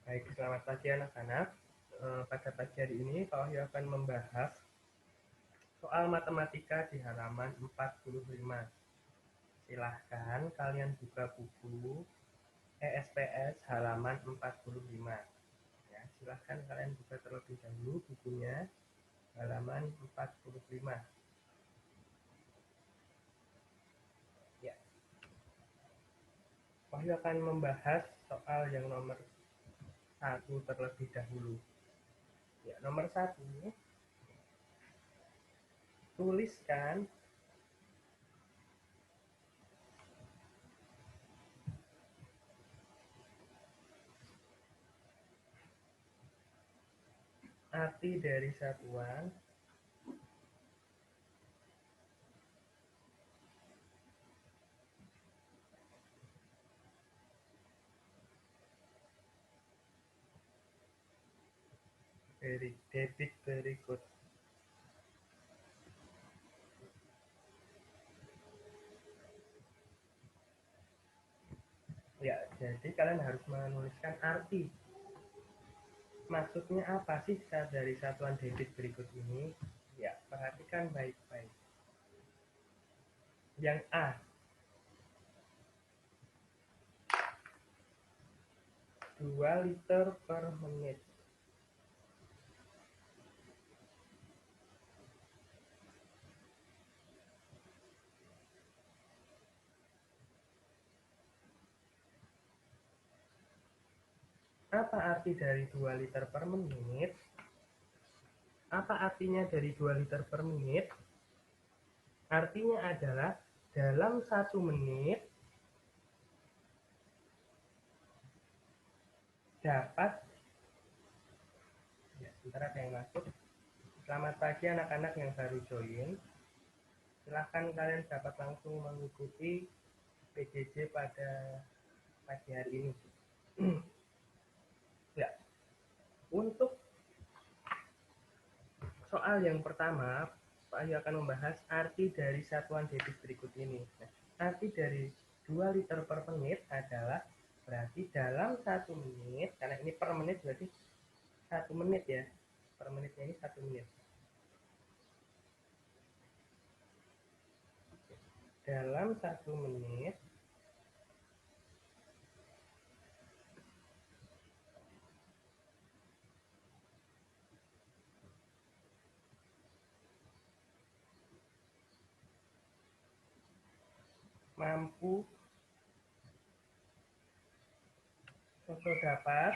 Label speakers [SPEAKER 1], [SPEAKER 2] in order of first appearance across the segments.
[SPEAKER 1] Baik, selamat pagi anak-anak. Pada pagi hari ini Pak Wahyu akan membahas soal matematika di halaman 45. Silahkan kalian buka buku ESPS halaman 45. Ya, silahkan kalian buka terlebih dahulu bukunya halaman 45. Ya, Wahyu akan membahas soal yang nomor 1 terlebih dahulu. Ya, nomor 1, tuliskan arti dari satuan debit berikut. Ya, jadi kalian harus menuliskan arti. Maksudnya apa sih dari satuan debit berikut ini? Ya, perhatikan baik-baik. Yang A, 2 liter per menit. Apa arti dari 2 liter per menit? Apa artinya dari 2 liter per menit? Artinya adalah dalam 1 menit dapat, ya sebentar ada yang masuk. Selamat pagi anak-anak yang baru join. Silahkan kalian dapat langsung mengikuti PJJ pada pagi hari ini. Ya, untuk soal yang pertama, Pak Ayu akan membahas arti dari satuan debit berikut ini. Nah, arti dari 2 liter per menit adalah berarti dalam 1 menit, karena ini per menit berarti 1 menit ya. Per menitnya ini 1 menit. Dalam 1 menit mampu atau dapat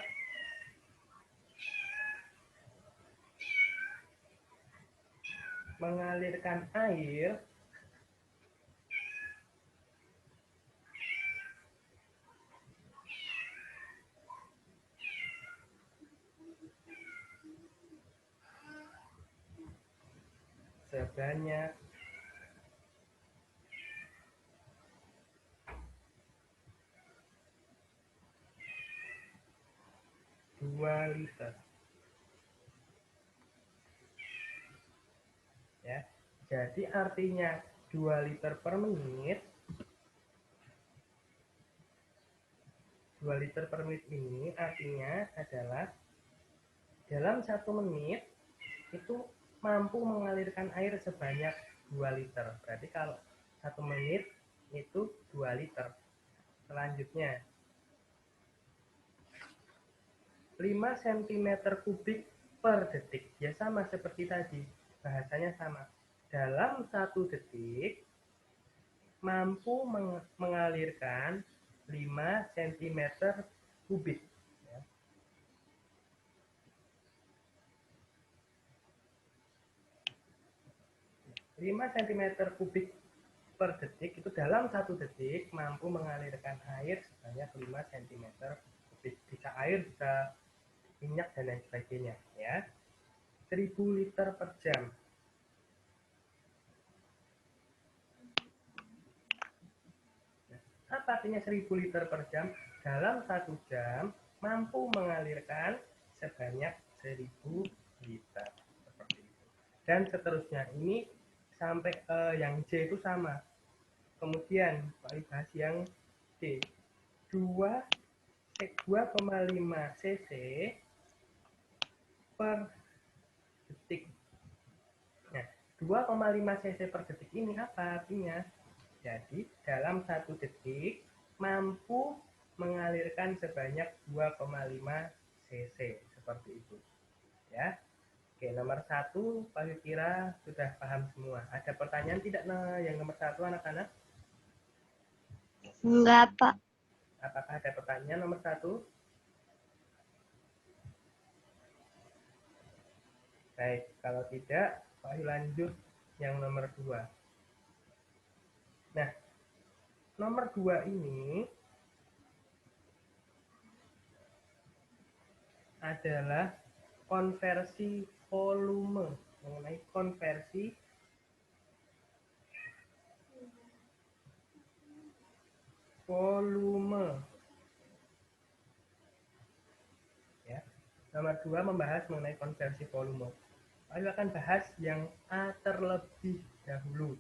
[SPEAKER 1] mengalirkan air sebanyak 2 liter. Ya. Jadi artinya 2 liter per menit. 2 liter per menit ini artinya adalah dalam 1 menit itu mampu mengalirkan air sebanyak 2 liter. Berarti kalau 1 menit itu 2 liter. Selanjutnya 5 cm kubik per detik. Ya sama seperti tadi. Bahasanya sama. Dalam 1 detik mampu mengalirkan 5 cm kubik. 5 cm kubik per detik itu dalam 1 detik mampu mengalirkan air sebanyak 5 cm kubik. Bisa air, bisa minyak dan lain sebagainya ya. 1000 liter per jam. Apa artinya 1000 liter per jam? Dalam 1 jam mampu mengalirkan sebanyak 1000 liter seperti itu. Dan seterusnya ini sampai yang C itu sama. Kemudian Pak bahas yang D. 2 2,5 cc per detik. Nah, 2,5 cc per detik ini apa artinya? Jadi, dalam 1 detik mampu mengalirkan sebanyak 2,5 cc seperti itu. Ya. Oke, nomor 1 Pak kira sudah paham semua. Ada pertanyaan tidak yang nomor 1 anak-anak?
[SPEAKER 2] Enggak, Pak.
[SPEAKER 1] Apakah ada pertanyaan nomor 1? Baik, kalau tidak, Pak lanjut yang nomor 2. Nah, nomor 2 ini adalah konversi volume, mengenai konversi volume. Ya. Nomor 2 membahas mengenai konversi volume. Ayo akan bahas yang A terlebih dahulu.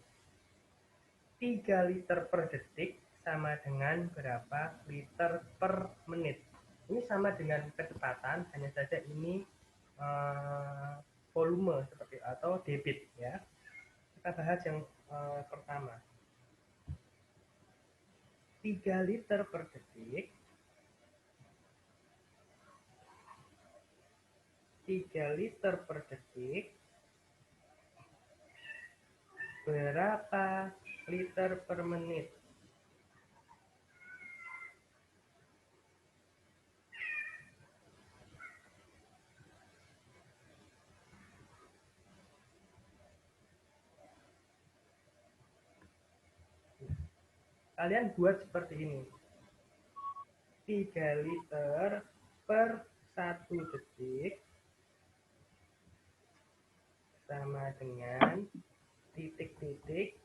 [SPEAKER 1] 3 liter per detik sama dengan berapa liter per menit. Ini sama dengan kecepatan, hanya saja ini volume seperti atau debit ya. Kita bahas yang pertama. 3 liter per detik 3 liter per detik berapa liter per menit? Kalian buat seperti ini. 3 liter per 1 detik sama dengan titik-titik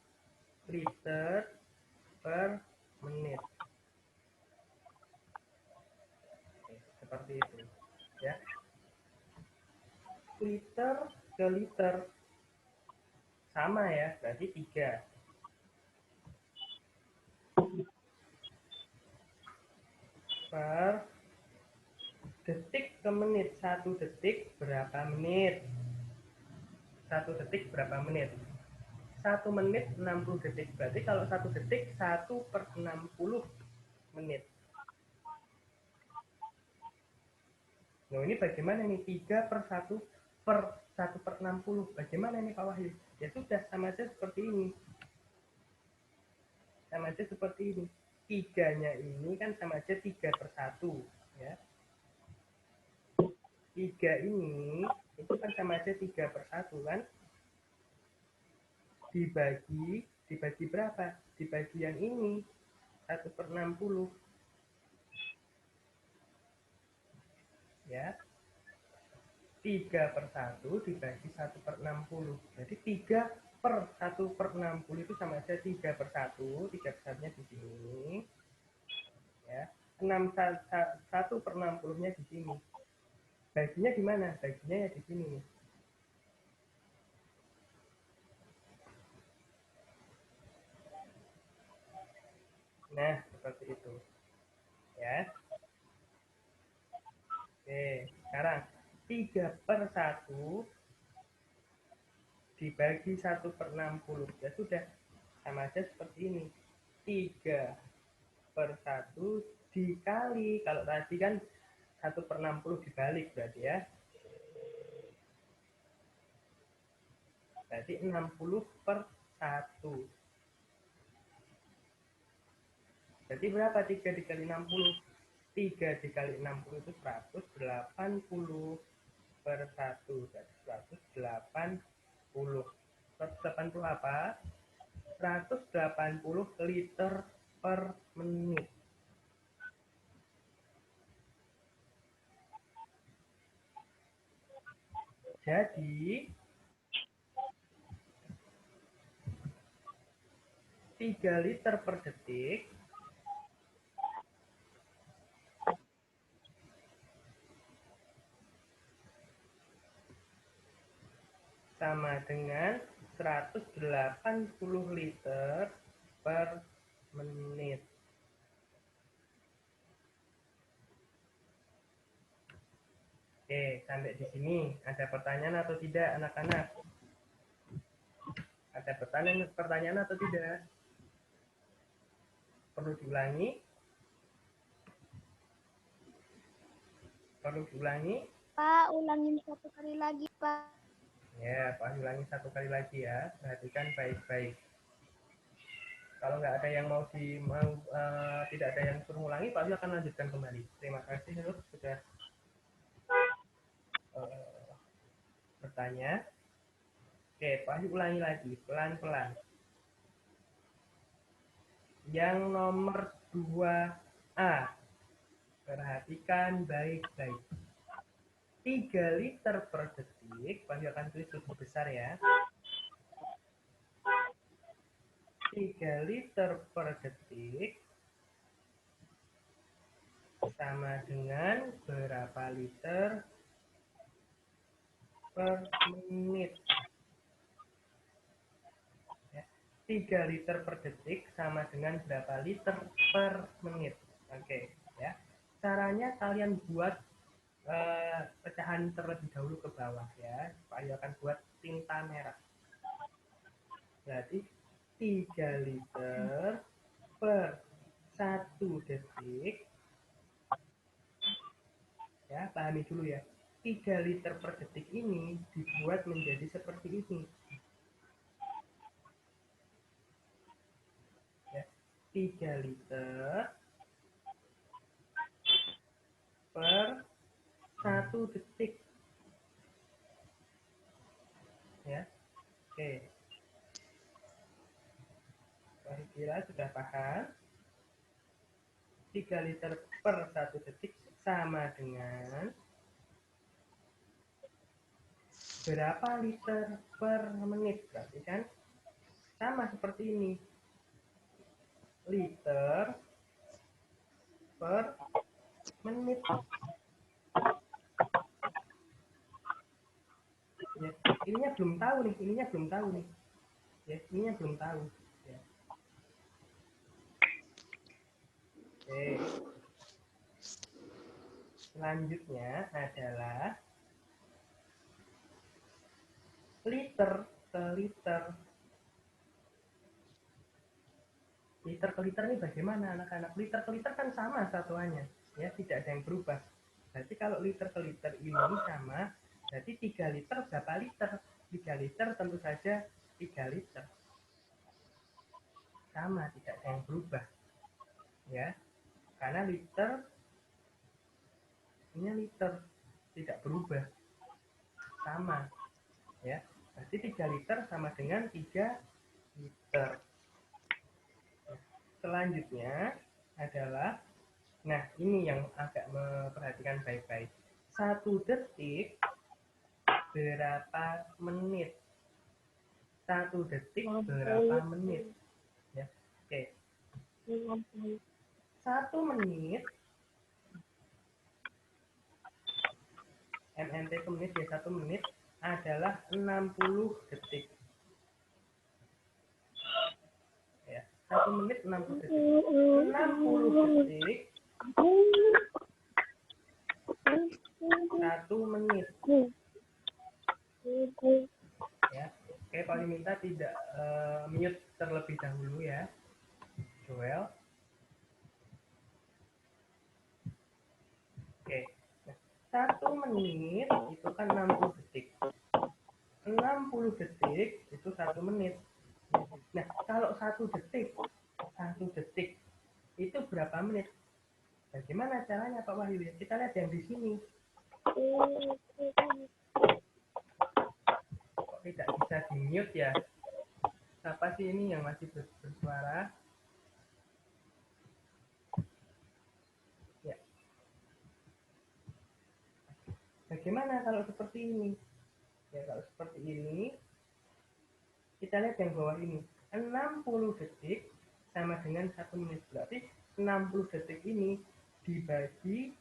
[SPEAKER 1] liter per menit. Oke, seperti itu. Ya. Liter ke liter sama ya, berarti 3. Per detik ke menit. 1 detik berapa menit? 1 detik berapa menit? 1 menit 60 detik. Berarti kalau 1 detik 1 per 60 menit. Nah ini bagaimana nih? 3 per 1 per 1 per 60. Bagaimana ini Pak Wahyu? Ya sudah, sama aja seperti ini. Sama aja seperti ini. 3-nya ini kan sama aja 3 per 1. Ya. 3 ini itu kan sama aja 3 per 1 kan? Dibagi berapa? Dibagi yang ini. 1 per 60. Ya. 3 per 1 dibagi 1 per 60. Jadi 3 per 1 per 60 itu sama aja 3 per 1. 3 per 1-nya di sini. Ya. 1 per 60-nya di sini. Baginya di mana? Baginya ya di sini. Nah, seperti itu. Ya. Oke, sekarang 3 per 1 dibagi 1 per 60. Ya sudah, sama aja seperti ini. 3 per 1 dikali, kalau tadi kan 1 per 60 dibalik berarti ya. Berarti 60 per 1. Berarti berapa 3 dikali 60? 3 dikali 60 itu 180 per 1. Berarti 180. 180 apa? 180 liter per menit. Jadi 3 liter per detik sama dengan 180 liter per menit. Oke, sampai di sini ada pertanyaan atau tidak anak-anak? Ada pertanyaan atau tidak? Perlu diulangi? Perlu diulangi?
[SPEAKER 2] Pak, ulangin satu kali lagi, Pak.
[SPEAKER 1] Ya, Pak ulangi satu kali lagi ya. Perhatikan baik-baik. Kalau nggak ada yang tidak ada yang suruh ulangi, Pak akan lanjutkan kembali. Terima kasih sudah bertanya. Oke, Pak ulangi lagi pelan-pelan. Yang nomor 2A. Perhatikan baik-baik. 3 liter per detik, Pak akan tulis lebih besar ya. 3 liter per detik sama dengan berapa liter per menit? 3 liter per detik sama dengan berapa liter per menit? Oke, ya. Caranya kalian buat pecahan terlebih dahulu ke bawah ya. Pak Ayu akan buat tinta merah. Berarti 3 liter per 1 detik. Ya, pahami dulu ya. 3 liter per detik ini dibuat menjadi seperti ini. Ya, 3 liter per 1 detik. Ya, oke. Kira sudah paham? 3 liter per 1 detik sama dengan berapa liter per menit? Berarti kan sama seperti ini. Liter per menit. Ya, ininya belum tahu nih, Ya, ininya belum tahu. Ya. Oke. Selanjutnya adalah liter ke liter. Liter ke liter ini bagaimana anak-anak? Liter ke liter kan sama satuannya, ya tidak ada yang berubah. Berarti kalau liter ke liter ini sama, berarti 3 liter berapa liter? 3 liter tentu saja 3 liter. Sama, tidak ada yang berubah. Ya, karena liter ini liter tidak berubah. Sama, ya. Berarti 3 liter sama dengan 3 liter. Selanjutnya adalah, nah ini yang agak memperhatikan baik-baik. 1 detik berapa menit? 1 detik berapa menit? Ya, oke. 1 menit, MNT ke menit ya, 1 menit adalah 60 detik. Ya, 1 menit 60 detik. 60 detik 1 menit. Ya, oke, Pak minta tidak mute terlebih dahulu ya, Joel. Oke, nah, 1 menit itu kan 60 detik. 60 detik itu 1 menit. Nah, kalau 1 detik itu berapa menit? Bagaimana caranya Pak Wahyu? Kita lihat yang di sini. Kok tidak bisa di mute ya? Siapa sih ini yang masih bersuara? Ya. Bagaimana kalau seperti ini? Ya, kalau seperti ini, kita lihat yang bawah ini. 60 detik sama dengan 1 menit. Berarti 60 detik ini dibagi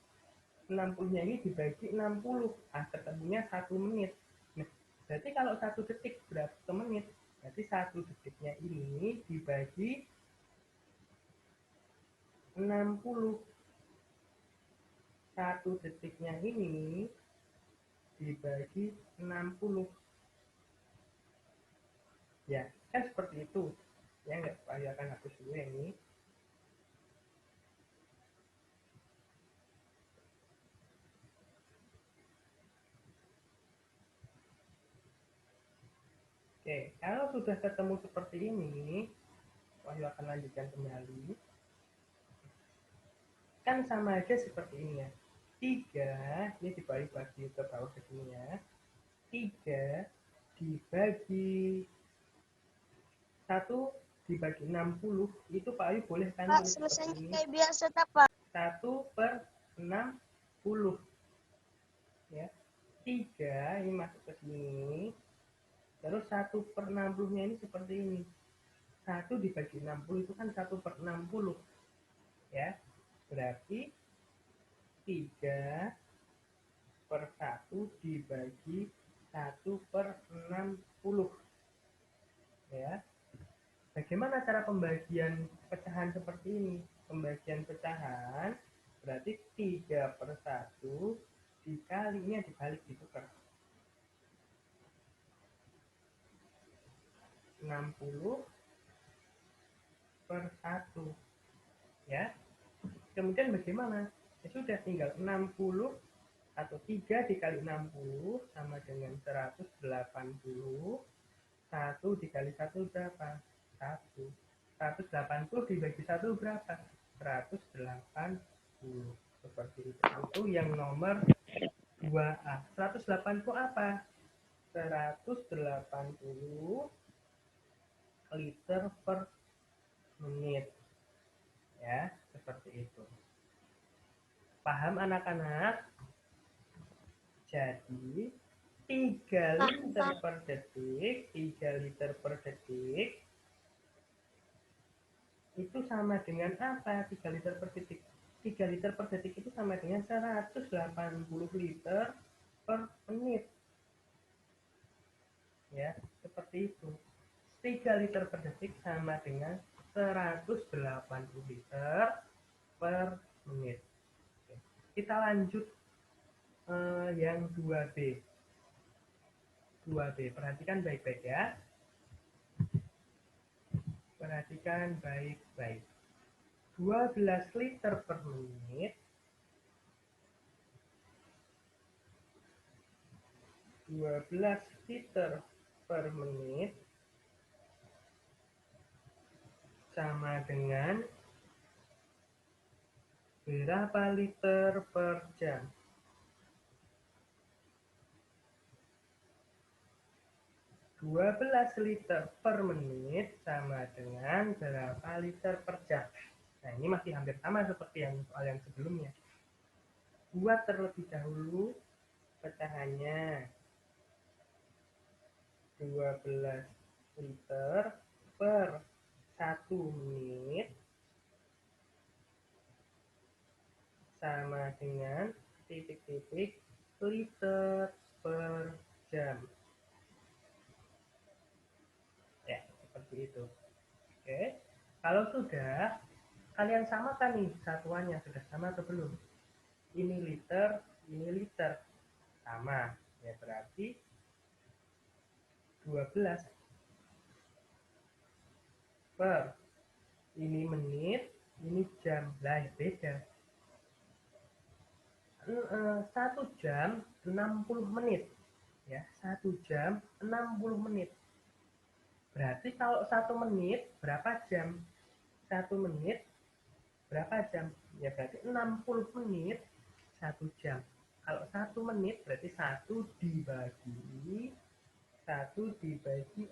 [SPEAKER 1] 60-nya ini dibagi 60. Ketemunya 1 menit. Nah, berarti kalau 1 detik berapa menit? Berarti 1 detiknya ini dibagi 60. 1 detiknya ini dibagi 60. Ya, kan seperti itu. Ya, nggak, Ayo akan hapus dulu yang ini. Oke, kalau sudah ketemu seperti ini, Wahyu akan lanjutkan kembali. Kan sama aja seperti ini ya. 3, ini dibagi ke bawah ke sini ya. 3 dibagi 1 dibagi 60, itu Pak Ayu boleh kan
[SPEAKER 2] Pak,
[SPEAKER 1] tulis seperti
[SPEAKER 2] selesainya
[SPEAKER 1] ini.
[SPEAKER 2] kayak biasa tak, Pak?
[SPEAKER 1] 1/60. Ya. 3 ini masuk ke sini. Terus 1/60-nya ini seperti ini. 1 dibagi 60 itu kan 1/60. Ya. Berarti 3/1 dibagi 1/60. Ya. Bagaimana cara pembagian pecahan seperti ini? Pembagian pecahan berarti 3/1 dikalinya dibalik ditukar. 60/1. Ya. Kemudian bagaimana? Ya sudah, tinggal 60 atau 3 dikali 60 sama dengan 180. 1 dikali 1 berapa? 1. 180 dibagi 1 berapa? 180. Seperti itu. Itu yang nomor 2A. 180 apa? 180 liter per menit. Ya, seperti itu. Paham anak-anak? Jadi 3 liter per detik, 3 liter per detik itu sama dengan apa? 3 liter per detik. 3 liter per detik itu sama dengan 180 liter per menit. Ya, seperti itu. 3 liter per detik sama dengan 180 liter per menit. Oke. Kita lanjut yang 2B. 2B, perhatikan baik-baik ya. Perhatikan baik-baik. 12 liter per menit 12 liter per menit sama dengan berapa liter per jam? 12 liter per menit sama dengan berapa liter per jam? Nah, ini masih hampir sama seperti yang soal yang sebelumnya. Buat terlebih dahulu pecahannya. 12 liter per 1 menit sama dengan titik-titik liter per jam. Ya, seperti itu. Oke. Kalau sudah, kalian samakan nih satuannya. Sudah sama atau belum? Ini liter, ini liter. Sama. Ya, berarti 12 per ini menit, ini jam. Lah, beda. 1 jam 60 menit. Ya, 1 jam 60 menit. Berarti kalau 1 menit berapa jam? 1 menit berapa jam? Ya berarti 60 menit 1 jam. Kalau 1 menit berarti 1 dibagi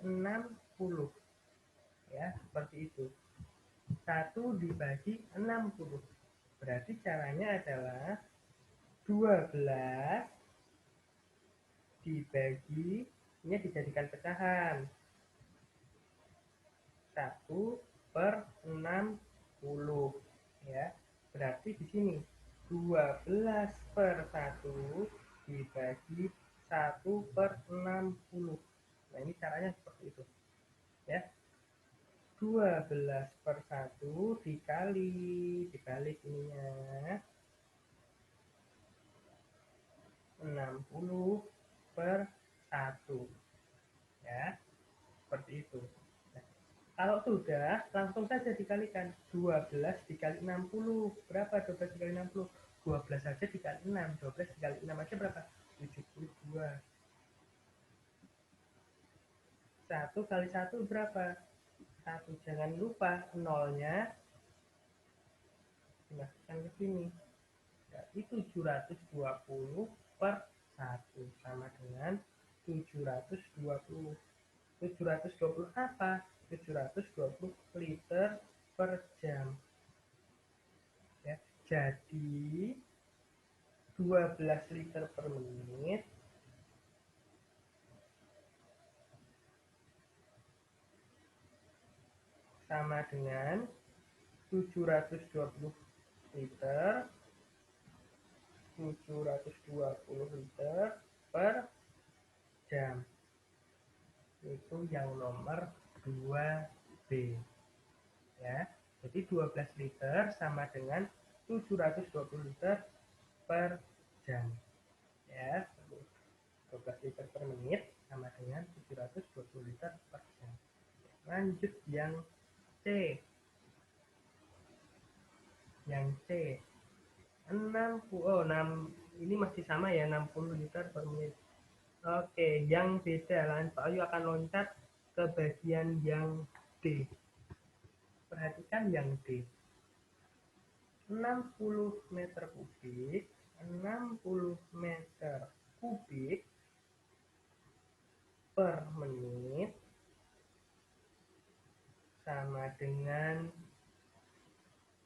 [SPEAKER 1] 60. Ya, seperti itu. 1 dibagi 60. Berarti caranya adalah 12 dibagi, ini dijadikan pecahan. 1/60. Ya, berarti di sini 12/1 dibagi 1/60. Nah, ini caranya seperti itu. Ya. 12/1 dibalik ininya 60 per 1. Ya, seperti itu. Nah, kalau sudah, langsung saja dikalikan. 12 dikali 60. Berapa 12 dikali 60? 12 saja dikali 6. 12 dikali 6 aja berapa? 72. 1 kali 1 berapa? 1. Jangan lupa nolnya dimasukkan ke sini. Berarti 720 per 1 sama dengan 720. 720 apa? 720 liter per jam. Ya, jadi 12 liter per menit sama dengan 720 liter 720 liter per jam. Itu yang nomor 2B. Ya. Jadi 12 liter sama dengan 720 liter per jam. Ya, 12 liter per menit sama dengan 720 liter per jam. Lanjut yang C. Yang C. 6 ini masih sama ya, 60 liter per menit. Oke, yang beda lah. Pak Ayu akan loncat ke bagian yang D. Perhatikan yang D. 60 meter kubik, 60 meter kubik per menit sama dengan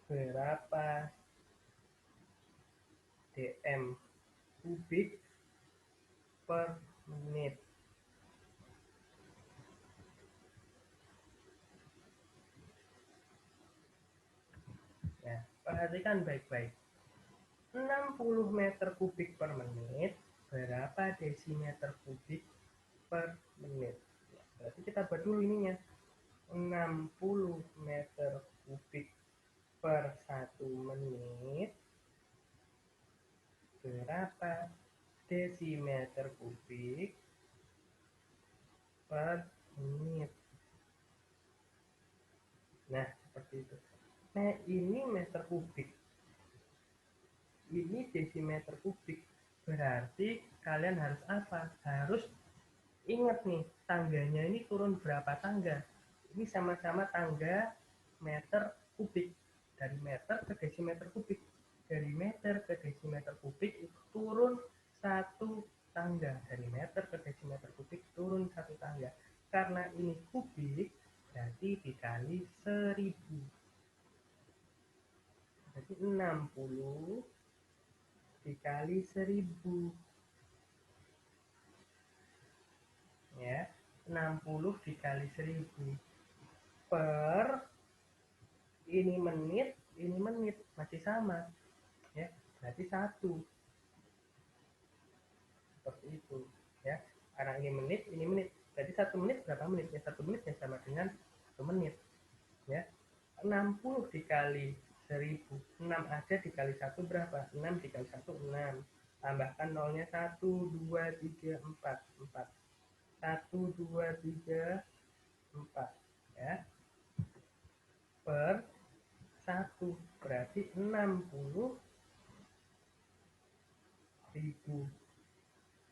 [SPEAKER 1] berapa dm kubik per menit. Ya, perhatikan baik-baik. 60 meter kubik per menit, berapa desimeter kubik per menit? Ya, berarti kita buat dulu ininya. 60 meter kubik per 1 menit, berapa desimeter kubik per menit. Nah, seperti itu. Nah, ini meter kubik. Ini desimeter kubik. Berarti kalian harus apa? Harus ingat nih, tangganya ini turun berapa tangga? Ini sama-sama tangga meter kubik. Dari meter ke desimeter kubik. Dari meter ke desimeter kubik itu turun satu tangga. Dari meter ke desimeter kubik turun satu tangga. Karena ini kubik, berarti dikali 1000. Jadi 60 dikali 1000. Ya, 60 dikali 1000 per ini menit masih sama. Ya, berarti 1. Seperti itu. Ya, karena ini menit. Jadi 1 menit berapa menit? Ya, 1 menit ya sama dengan 1 menit. Ya, 60 dikali 1000. 6 aja dikali 1 berapa? 6 dikali 1, 6. Tambahkan nolnya 1, 2, 3, 4. 4. 1, 2, 3, 4. Ya. Per 1. Berarti 60.000.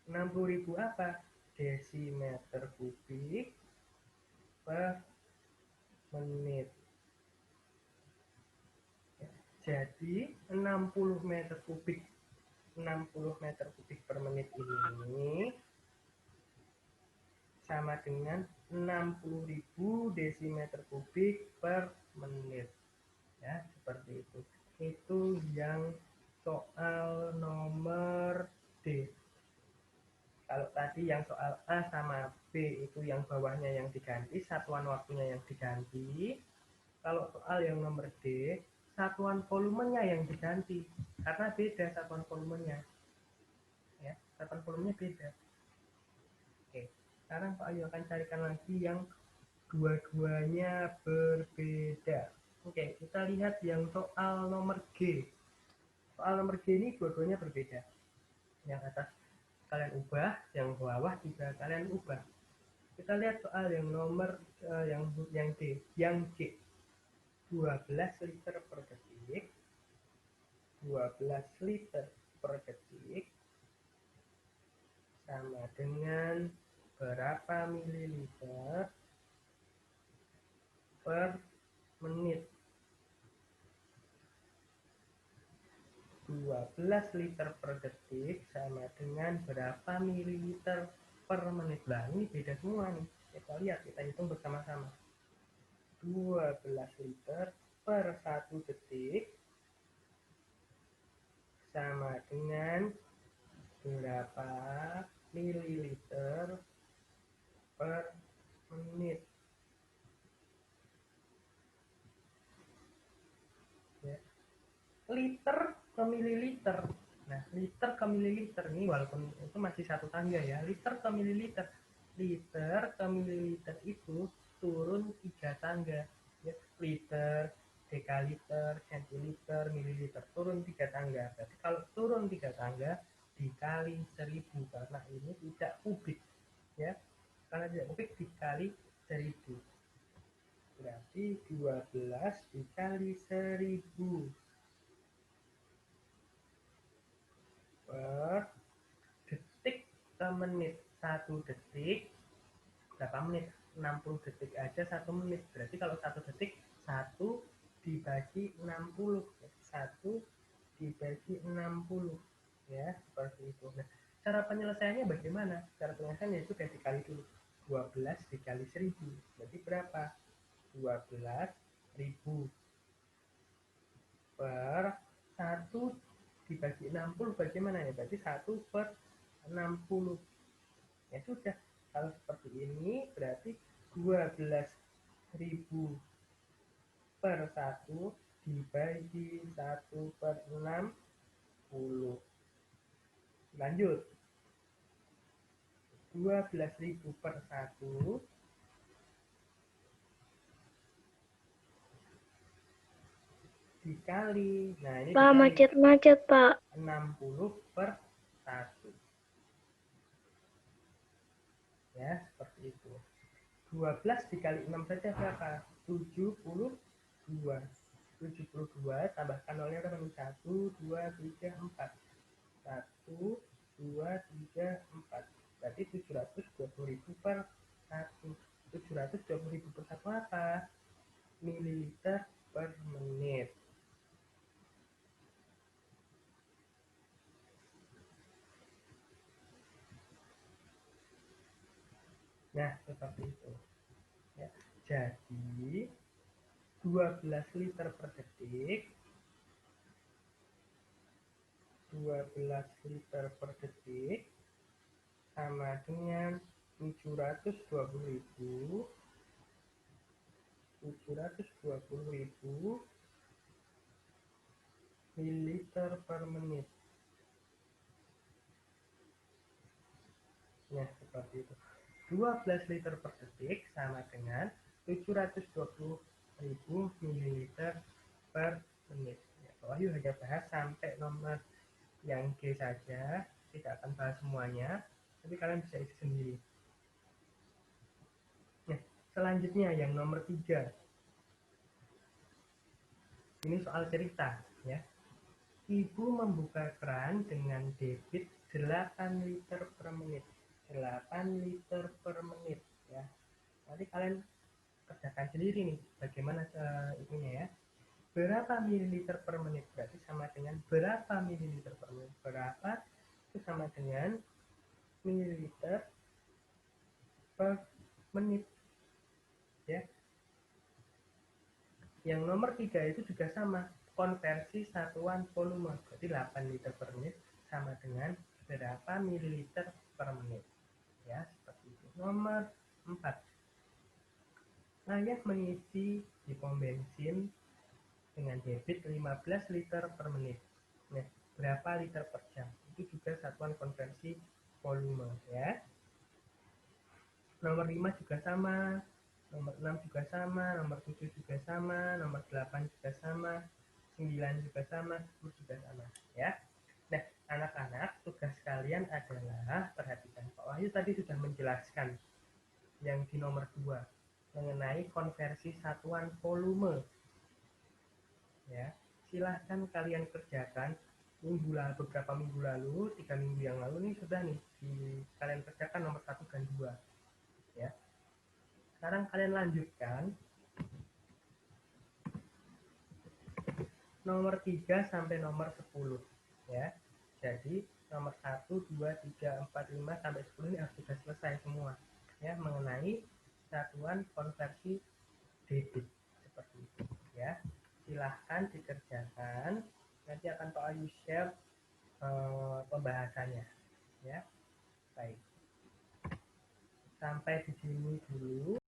[SPEAKER 1] 60.000 apa? Desimeter kubik per menit. Jadi 60 meter kubik 60 meter kubik per menit ini sama dengan 60.000 desimeter kubik per menit. Ya, seperti itu. Itu yang soal nomor D. Kalau tadi yang soal A sama B itu yang bawahnya yang diganti, satuan waktunya yang diganti. Kalau soal yang nomor D, satuan volumenya yang diganti. Karena beda satuan volumenya. Ya, satuan volumenya beda. Oke, sekarang Pak Ayu akan carikan lagi yang dua-duanya berbeda. Oke, kita lihat yang soal nomor G. Soal nomor G ini dua-duanya berbeda. Yang atas kalian ubah, yang bawah juga kalian ubah. Kita lihat soal yang nomor yang D, yang G. 12 liter per detik, 12 liter per detik sama dengan berapa mililiter per menit. 12 liter per detik sama dengan berapa mililiter per menit. Nah, ini beda semua nih. Kita lihat, kita hitung bersama-sama. 12 liter per 1 detik sama dengan berapa mililiter per menit. Ya. Liter ke mililiter. Nah, liter ke mililiter nih, walaupun itu masih satu tangga ya, liter ke mililiter. Liter ke mililiter itu turun 3 tangga. Ya, liter, dekaliter, centiliter, mililiter, turun 3 tangga. Berarti kalau turun 3 tangga dikali 1000, karena ini tidak kubik. Ya, karena tidak kubik dikali 1000. Berarti 12 dikali 1000 per detik ke menit. 1 detik berapa menit? 60 detik aja 1 menit. Berarti kalau 1 detik 1 dibagi 60. 1 dibagi 60. Ya, seperti itu. Nah, cara penyelesaiannya bagaimana? Cara penyelesaiannya itu sudah dikali dulu. 12 dikali 1000. Berarti berapa? 12.000 per 1 dibagi 60 bagaimana ya? Berarti 1 per 60. Ya sudah, kalau seperti ini berarti 12.000 per 1 dibagi 1 per 60. Lanjut. 12.000 per 1 dikali. Nah, ini
[SPEAKER 2] Pak,
[SPEAKER 1] dikali
[SPEAKER 2] macet-macet, Pak.
[SPEAKER 1] 60 per 1. Ya, seperti itu. 12 dikali 6 saja berapa? 72. 72 tambahkan nolnya berapa? 1, 2, 3, 4. 1, 2, 3, 4. Berarti 720.000 per 1. 720.000 per 1 apa? Mililiter per menit. Nah, seperti itu. Ya. Jadi, 12 liter per detik 12 liter per detik sama dengan 720.000 mililiter per menit. Nah, seperti itu. 12 liter per detik sama dengan 720.000 mililiter per menit. Ya, Wahyu hanya bahas sampai nomor yang G saja, tidak akan bahas semuanya, tapi kalian bisa isi sendiri. Nah, selanjutnya yang nomor 3. Ini soal cerita, ya. Ibu membuka keran dengan debit 8 liter per menit. 8 liter per menit, ya. Nanti kalian kerjakan sendiri nih, bagaimana ininya ya. Berapa mililiter per menit? Berarti sama dengan berapa mililiter per menit. Berapa itu sama dengan mililiter per menit, ya. Yang nomor 3 itu juga sama, konversi satuan volume. Berarti 8 liter per menit sama dengan berapa mililiter per menit. Ya, seperti itu. Nomor 4. Ayah mengisi di pom bensin dengan debit 15 liter per menit. Nah, berapa liter per jam? Itu juga satuan konversi volume, ya. Nomor 5 juga sama, nomor 6 juga sama, nomor 7 juga sama, nomor 8 juga sama, 9 juga sama, 10 juga sama, ya. Nah, Anak-anak, tugas kalian adalah, perhatikan, Pak Wahyu tadi sudah menjelaskan yang di nomor 2 mengenai konversi satuan volume. Ya, silahkan kalian kerjakan beberapa minggu lalu, 3 minggu yang lalu nih sudah nih kalian kerjakan nomor 1 dan 2. Ya. Sekarang kalian lanjutkan nomor 3 sampai nomor 10. Ya. Jadi nomor 1, 2, 3, 4, 5 sampai 10 ini sudah selesai semua. Ya, mengenai satuan konversi debit seperti itu. Ya. Silahkan dikerjakan. Nanti akan Pak Ayu share pembahasannya. Ya. Baik. Sampai di sini dulu.